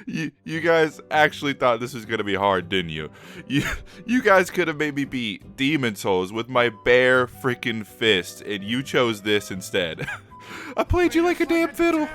You guys actually thought this was gonna be hard, didn't you? You guys could have made me beat Demon Souls with my bare freaking fist, and you chose this instead. I played you like a damn fiddle.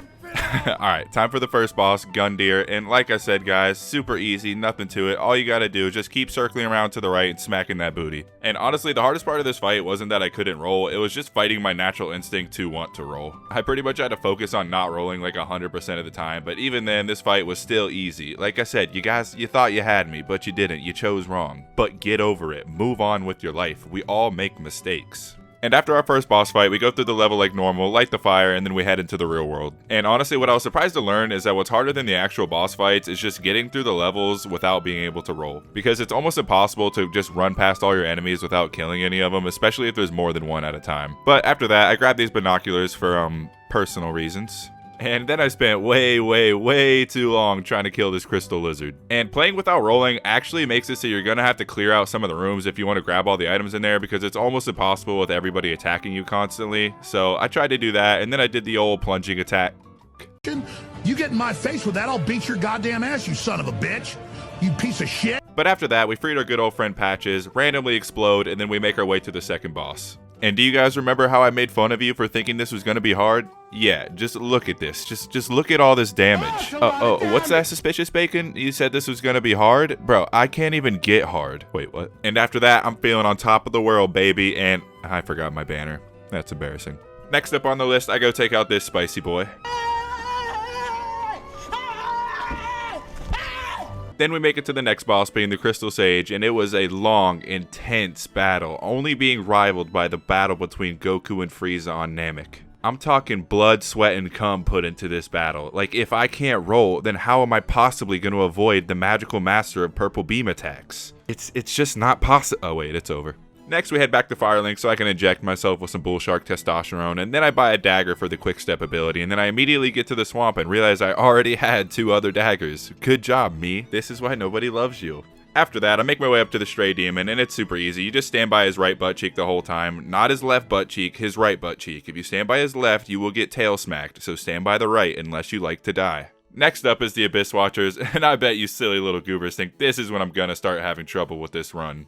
Alright, time for the first boss, Gundyr, and like I said guys, super easy, nothing to it. All you gotta do is just keep circling around to the right and smacking that booty. And honestly, the hardest part of this fight wasn't that I couldn't roll, it was just fighting my natural instinct to want to roll. I pretty much had to focus on not rolling like 100% of the time, but even then, this fight was still easy. Like I said, you guys, you thought you had me, but you didn't, you chose wrong. But get over it, move on with your life, we all make mistakes. And after our first boss fight, we go through the level like normal, light the fire, and then we head into the real world. And honestly, what I was surprised to learn is that what's harder than the actual boss fights is just getting through the levels without being able to roll. Because it's almost impossible to just run past all your enemies without killing any of them, especially if there's more than one at a time. But after that, I grabbed these binoculars for, personal reasons. And then I spent way too long trying to kill this crystal lizard. And playing without rolling actually makes it so you're gonna have to clear out some of the rooms if you want to grab all the items in there, because it's almost impossible with everybody attacking you constantly. So I tried to do that, and then I did the old plunging attack. You get in my face with that, I'll beat your goddamn ass, you son of a bitch. You piece of shit. But after that, we freed our good old friend Patches, randomly explode, and then we make our way to the second boss. And do you guys remember how I made fun of you for thinking this was gonna be hard? Yeah, just look at this. Just look at all this damage. Oh, what's that, Suspicious Bacon? You said this was gonna be hard? Bro, I can't even get hard. Wait, what? And after that, I'm feeling on top of the world, baby, and I forgot my banner. That's embarrassing. Next up on the list, I go take out this spicy boy. Then we make it to the next boss, being the Crystal Sage, and it was a long, intense battle, only being rivaled by the battle between Goku and Frieza on Namek. I'm talking blood, sweat, and cum put into this battle. Like, if I can't roll, then how am I possibly going to avoid the magical master of purple beam attacks? It's just not possible. Oh wait, it's over. Next, we head back to Firelink so I can inject myself with some Bullshark testosterone, and then I buy a dagger for the quick step ability, and then I immediately get to the swamp and realize I already had 2 other daggers. Good job, me. This is why nobody loves you. After that, I make my way up to the Stray Demon, and it's super easy. You just stand by his right butt cheek the whole time. Not his left butt cheek, his right butt cheek. If you stand by his left, you will get tail smacked, so stand by the right unless you like to die. Next up is the Abyss Watchers, and I bet you silly little goobers think this is when I'm gonna start having trouble with this run.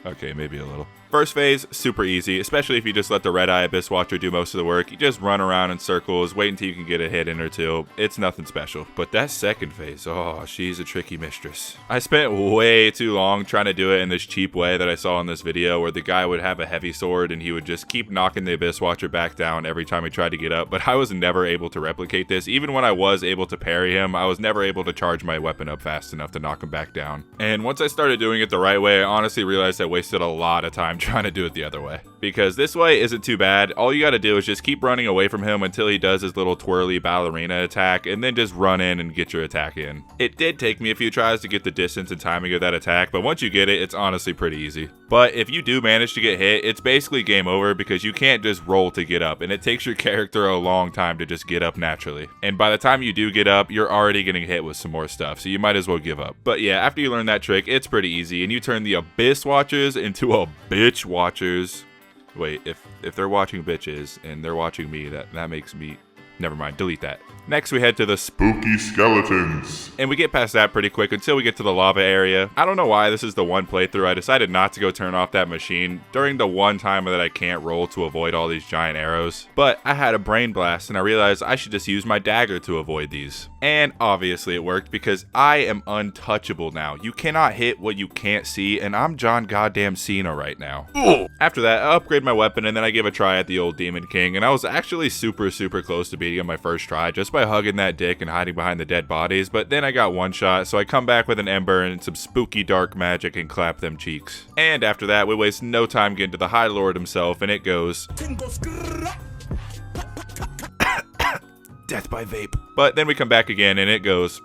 Okay, maybe a little. First phase, super easy, especially if you just let the Red Eye Abyss Watcher do most of the work. You just run around in circles, wait until you can get a hit in or two. It's nothing special. But that second phase, oh, she's a tricky mistress. I spent way too long trying to do it in this cheap way that I saw in this video, where the guy would have a heavy sword and he would just keep knocking the Abyss Watcher back down every time he tried to get up. But I was never able to replicate this. Even when I was able to parry him, I was never able to charge my weapon up fast enough to knock him back down. And once I started doing it the right way, I honestly realized I wasted a lot of time trying to do it the other way. Because this way isn't too bad. All you gotta do is just keep running away from him until he does his little twirly ballerina attack, and then just run in and get your attack in. It did take me a few tries to get the distance and timing of that attack, but once you get it, it's honestly pretty easy. But if you do manage to get hit, it's basically game over, because you can't just roll to get up, and it takes your character a long time to just get up naturally. And by the time you do get up, you're already getting hit with some more stuff, so you might as well give up. But yeah, after you learn that trick, it's pretty easy, and you turn the Abyss Watchers into a Bitch Watchers. Wait, if they're watching bitches and they're watching me, that makes me... Never mind, delete that. Next, we head to the Spooky Skeletons. And we get past that pretty quick until we get to the lava area. I don't know why this is the one playthrough. I decided not to go turn off that machine during the one time that I can't roll to avoid all these giant arrows. But I had a brain blast and I realized I should just use my dagger to avoid these. And obviously it worked, because I am untouchable now. You cannot hit what you can't see, and I'm John goddamn Cena right now. Ugh. After that, I upgrade my weapon, and then I give a try at the old Demon King, and I was actually super close to beating him my first try just by hugging that dick and hiding behind the dead bodies, but then I got one shot, so I come back with an ember and some spooky dark magic and clap them cheeks. And after that, we waste no time getting to the High Lord himself, and it goes... Death by vape. But then we come back again, and it goes...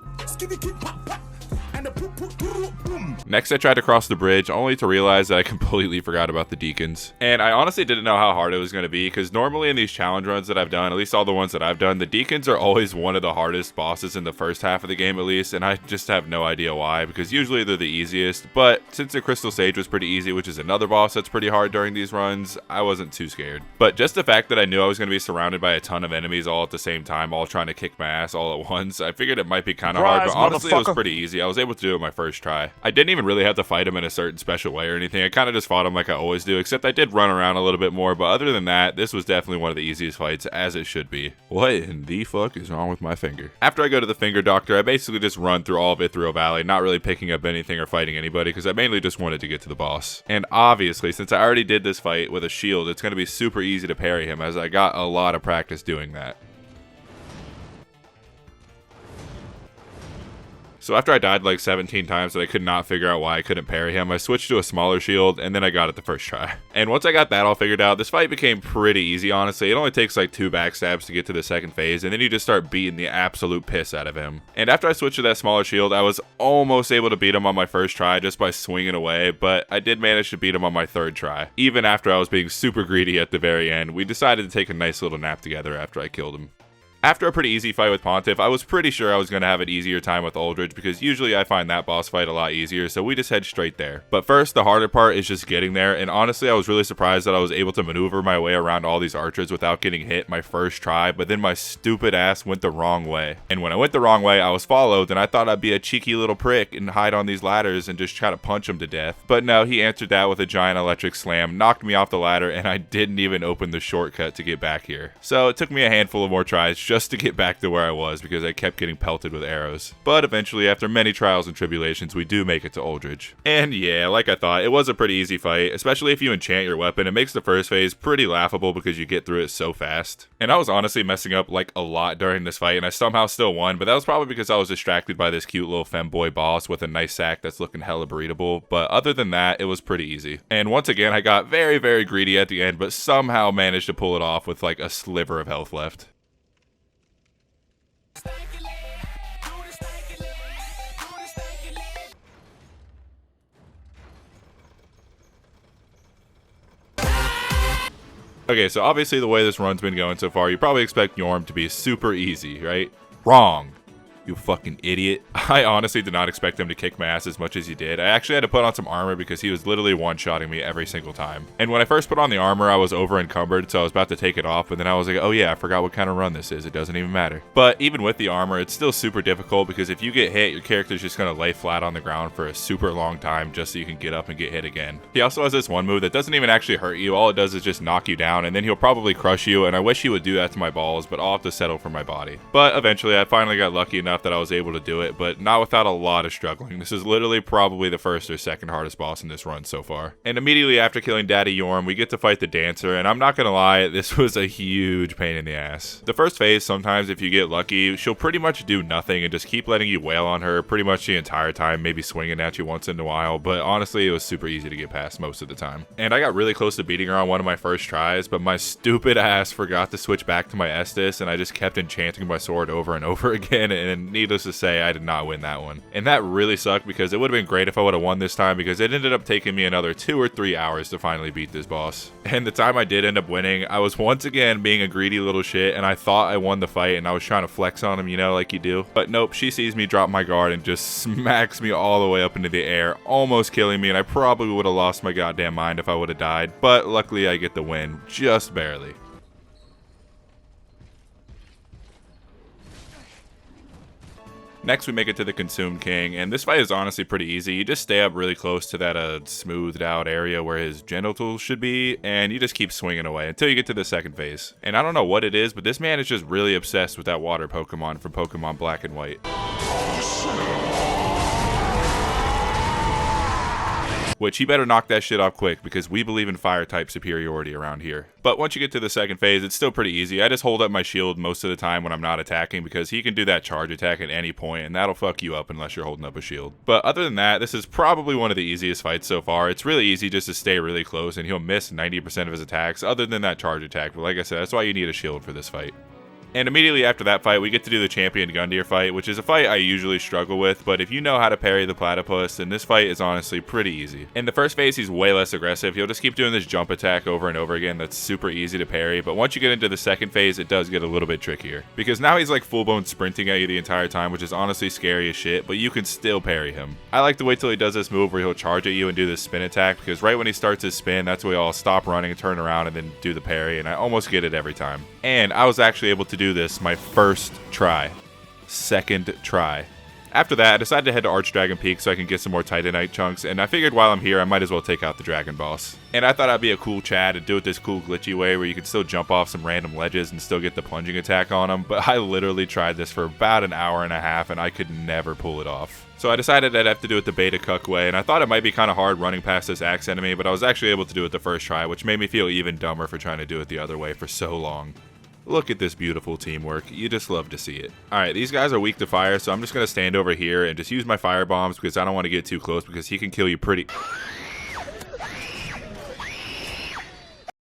Next, I tried to cross the bridge, only to realize that I completely forgot about the Deacons. And I honestly didn't know how hard it was going to be, because normally in these challenge runs that I've done, at least all the ones that I've done, the Deacons are always one of the hardest bosses in the first half of the game at least, and I just have no idea why, because usually they're the easiest. But since the Crystal Sage was pretty easy, which is another boss that's pretty hard during these runs, I wasn't too scared. But just the fact that I knew I was going to be surrounded by a ton of enemies all at the same time, all trying to kick my ass all at once, I figured it might be kind of hard, but honestly it was pretty easy. I was able to do it my first try. I didn't even really have to fight him in a certain special way or anything. I kind of just fought him like I always do, except I did run around a little bit more, but other than that, this was definitely one of the easiest fights, as it should be. What in the fuck is wrong with my finger? After I go to the finger doctor, I basically just run through all of Yhorm Valley, not really picking up anything or fighting anybody, because I mainly just wanted to get to the boss. And obviously, since I already did this fight with a shield, it's going to be super easy to parry him, as I got a lot of practice doing that. So after I died like 17 times and I could not figure out why I couldn't parry him, I switched to a smaller shield, and then I got it the first try. And once I got that all figured out, this fight became pretty easy, honestly. It only takes like 2 backstabs to get to the second phase, and then you just start beating the absolute piss out of him. And after I switched to that smaller shield, I was almost able to beat him on my first try just by swinging away, but I did manage to beat him on my third try. Even after I was being super greedy at the very end, we decided to take a nice little nap together after I killed him. After a pretty easy fight with Pontiff, I was pretty sure I was going to have an easier time with Aldrich, because usually I find that boss fight a lot easier, so we just head straight there. But first, the harder part is just getting there, and honestly I was really surprised that I was able to maneuver my way around all these archers without getting hit my first try, but then my stupid ass went the wrong way. And when I went the wrong way, I was followed, and I thought I'd be a cheeky little prick and hide on these ladders and just try to punch him to death. But no, he answered that with a giant electric slam, knocked me off the ladder, and I didn't even open the shortcut to get back here. So it took me a handful of more tries just to get back to where I was, because I kept getting pelted with arrows. But eventually, after many trials and tribulations, we do make it to Aldrich. And yeah, like I thought, it was a pretty easy fight, especially if you enchant your weapon. It makes the first phase pretty laughable because you get through it so fast. And I was honestly messing up like a lot during this fight, and I somehow still won, but that was probably because I was distracted by this cute little femboy boss with a nice sack that's looking hella breedable. But other than that, it was pretty easy. And once again, I got very, very greedy at the end, but somehow managed to pull it off with like a sliver of health left. Okay, so obviously the way this run's been going so far, you probably expect Yhorm to be super easy, right? Wrong. You fucking idiot. I honestly did not expect him to kick my ass as much as he did. I actually had to put on some armor because he was literally one-shotting me every single time. And when I first put on the armor, I was over-encumbered, so I was about to take it off, but then I was like, oh yeah, I forgot what kind of run this is. It doesn't even matter. But even with the armor, it's still super difficult, because if you get hit, your character's just gonna lay flat on the ground for a super long time just so you can get up and get hit again. He also has this one move that doesn't even actually hurt you. All it does is just knock you down, and then he'll probably crush you, and I wish he would do that to my balls, but I'll have to settle for my body. But eventually, I finally got lucky enough that I was able to do it, but not without a lot of struggling. This is literally probably the first or second hardest boss in this run so far. And immediately after killing Daddy Yhorm, we get to fight the Dancer, and I'm not gonna lie, this was a huge pain in the ass. The first phase, sometimes if you get lucky, she'll pretty much do nothing and just keep letting you wail on her pretty much the entire time, maybe swinging at you once in a while, but honestly, it was super easy to get past most of the time. And I got really close to beating her on one of my first tries, but my stupid ass forgot to switch back to my Estus, and I just kept enchanting my sword over and over again, and needless to say, I did not win that one. And that really sucked, because it would have been great if I would have won this time, because it ended up taking me another 2 or 3 hours to finally beat this boss. And the time I did end up winning, I was once again being a greedy little shit, and I thought I won the fight, and I was trying to flex on him, you know, like you do. But nope, she sees me drop my guard and just smacks me all the way up into the air, almost killing me, and I probably would have lost my goddamn mind if I would have died. But luckily I get the win, just barely. Next, we make it to the Consumed King, and this fight is honestly pretty easy. You just stay up really close to that smoothed out area where his genitals should be, and you just keep swinging away until you get to the second phase. And I don't know what it is, but this man is just really obsessed with that water Pokemon from Pokemon Black and White. Which he better knock that shit off quick, because we believe in fire type superiority around here. But once you get to the second phase, it's still pretty easy. I just hold up my shield most of the time when I'm not attacking, because he can do that charge attack at any point, and that'll fuck you up unless you're holding up a shield. But other than that, this is probably one of the easiest fights so far. It's really easy just to stay really close, and he'll miss 90% of his attacks other than that charge attack. But like I said, that's why you need a shield for this fight. And immediately after that fight, we get to do the champion Gundyr fight, which is a fight I usually struggle with, but if you know how to parry the platypus, then this fight is honestly pretty easy. In the first phase, he's way less aggressive. He'll just keep doing this jump attack over and over again that's super easy to parry, but once you get into the second phase, it does get a little bit trickier. Because now he's like full-blown sprinting at you the entire time, which is honestly scary as shit, but you can still parry him. I like to wait till he does this move where he'll charge at you and do this spin attack, because right when he starts his spin, that's where I'll stop running and turn around and then do the parry, and I almost get it every time. And I was actually able to do this my first try. Second try. After that, I decided to head to Archdragon Peak so I can get some more Titanite chunks, and I figured while I'm here, I might as well take out the Dragon Boss. And I thought I'd be a cool Chad and do it this cool glitchy way where you can still jump off some random ledges and still get the plunging attack on him, but I literally tried this for about an hour and a half and I could never pull it off. So I decided I'd have to do it the beta cuck way, and I thought it might be kind of hard running past this axe enemy, but I was actually able to do it the first try, which made me feel even dumber for trying to do it the other way for so long. Look at this beautiful teamwork. You just love to see it. Alright, these guys are weak to fire, so I'm just going to stand over here and just use my fire bombs because I don't want to get too close because he can kill you pretty...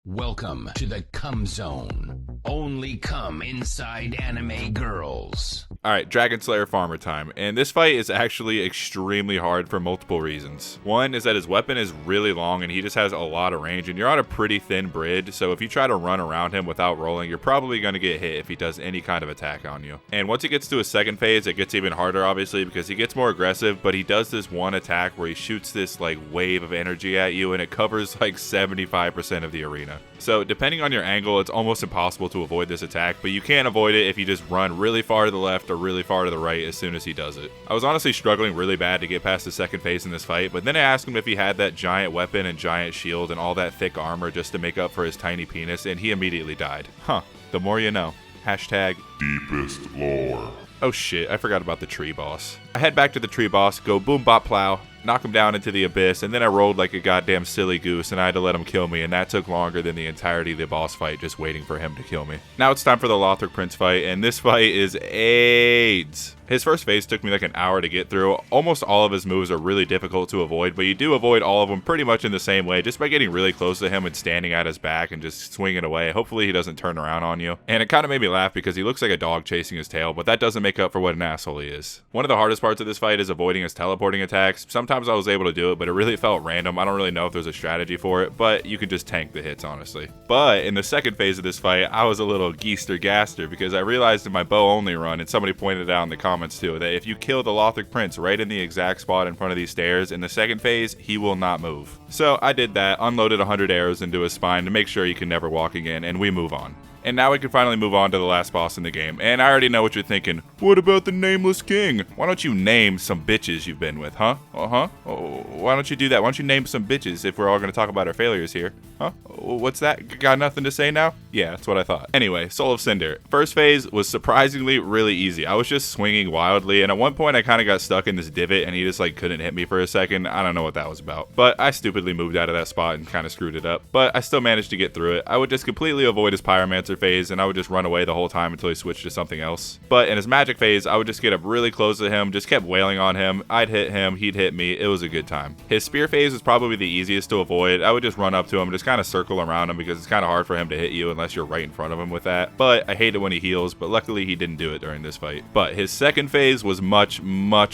Welcome to the Cum Zone. Only come inside anime girls. Alright, Dragon Slayer farmer time, and this fight is actually extremely hard for multiple reasons. One is that his weapon is really long and he just has a lot of range, and you're on a pretty thin bridge, so if you try to run around him without rolling, you're probably going to get hit if he does any kind of attack on you. And once he gets to his second phase, it gets even harder obviously because he gets more aggressive, but he does this one attack where he shoots this like wave of energy at you and it covers like 75% of the arena. So depending on your angle, it's almost impossible to avoid this attack, but you can avoid it if you just run really far to the left or really far to the right as soon as he does it. I was honestly struggling really bad to get past the second phase in this fight, but then I asked him if he had that giant weapon and giant shield and all that thick armor just to make up for his tiny penis, and he immediately died. Huh, the more you know. Hashtag deepest lore. Oh shit, I forgot about the tree boss. I head back to the tree boss, go boom bop plow, knock him down into the abyss, and then I rolled like a goddamn silly goose and I had to let him kill me, and that took longer than the entirety of the boss fight just waiting for him to kill me. Now it's time for the Lothric Prince fight, and this fight is AIDS. His first phase took me like an hour to get through. Almost all of his moves are really difficult to avoid, but you do avoid all of them pretty much in the same way, just by getting really close to him and standing at his back and just swinging away. Hopefully he doesn't turn around on you. And it kind of made me laugh because he looks like a dog chasing his tail, but that doesn't make up for what an asshole he is. One of the hardest parts of this fight is avoiding his teleporting attacks. Sometimes I was able to do it, but it really felt random. I don't really know if there's a strategy for it, but you can just tank the hits, honestly. But in the second phase of this fight, I was a little geester gaster because I realized in my bow only run, and somebody pointed out in the comments too, that if you kill the Lothric Prince right in the exact spot in front of these stairs, in the second phase, he will not move. So I did that, unloaded 100 arrows into his spine to make sure he can never walk again, and we move on. And now we can finally move on to the last boss in the game. And I already know what you're thinking. What about the Nameless King? Why don't you name some bitches you've been with, huh? Oh, why don't you do that? Why don't you name some bitches if we're all going to talk about our failures here? Huh? What's that? Got nothing to say now? Yeah, that's what I thought. Anyway, Soul of Cinder. First phase was surprisingly really easy. I was just swinging wildly, and at one point I kind of got stuck in this divot, and he just like couldn't hit me for a second. I don't know what that was about. But I stupidly moved out of that spot and kind of screwed it up. But I still managed to get through it. I would just completely avoid his Pyromancer phase, and I would just run away the whole time until he switched to something else. But in his magic phase, I would just get up really close to him, just kept wailing on him. I'd hit him, he'd hit me. It was a good time. His spear phase was probably the easiest to avoid. I would just run up to him, just kind of circle around him because it's kind of hard for him to hit you unless you're right in front of him with that. But I hate it when he heals, but luckily he didn't do it during this fight. But his second phase was much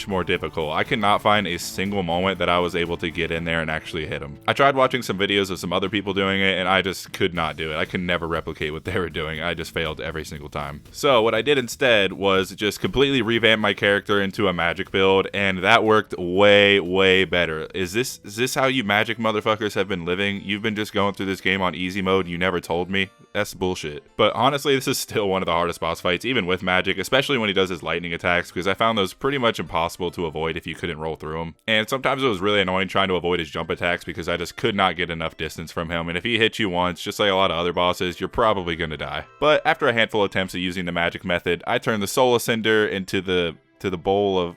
more difficult. I could not find a single moment that I was able to get in there and actually hit him. I tried watching some videos of some other people doing it, and I just could not do it. I could never replicate what they were doing. I just failed every single time. So what I did instead was just completely revamp my character into a magic build, and that worked way better. Is this how you magic motherfuckers have been living? You've been just going through this game on easy mode, you never told me? That's bullshit. But honestly, this is still one of the hardest boss fights, even with magic, especially when he does his lightning attacks, because I found those pretty much impossible to avoid if you couldn't roll through them. And sometimes it was really annoying trying to avoid his jump attacks because I just could not get enough distance from him, and if he hits you once, just like a lot of other bosses, you're probably gonna die. But after a handful of attempts at using the magic method, I turned the Soul of Cinder into the bowl of...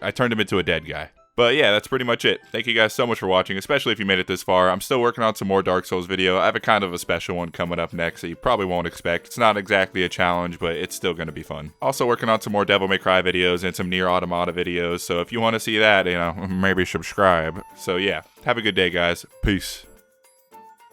I turned him into a dead guy. But yeah, that's pretty much it. Thank you guys so much for watching, especially if you made it this far. I'm still working on some more Dark Souls video. I have a kind of a special one coming up next that you probably won't expect. It's not exactly a challenge, but it's still going to be fun. Also working on some more Devil May Cry videos and some Nier Automata videos. So if you want to see that, maybe subscribe. So yeah, have a good day, guys. Peace.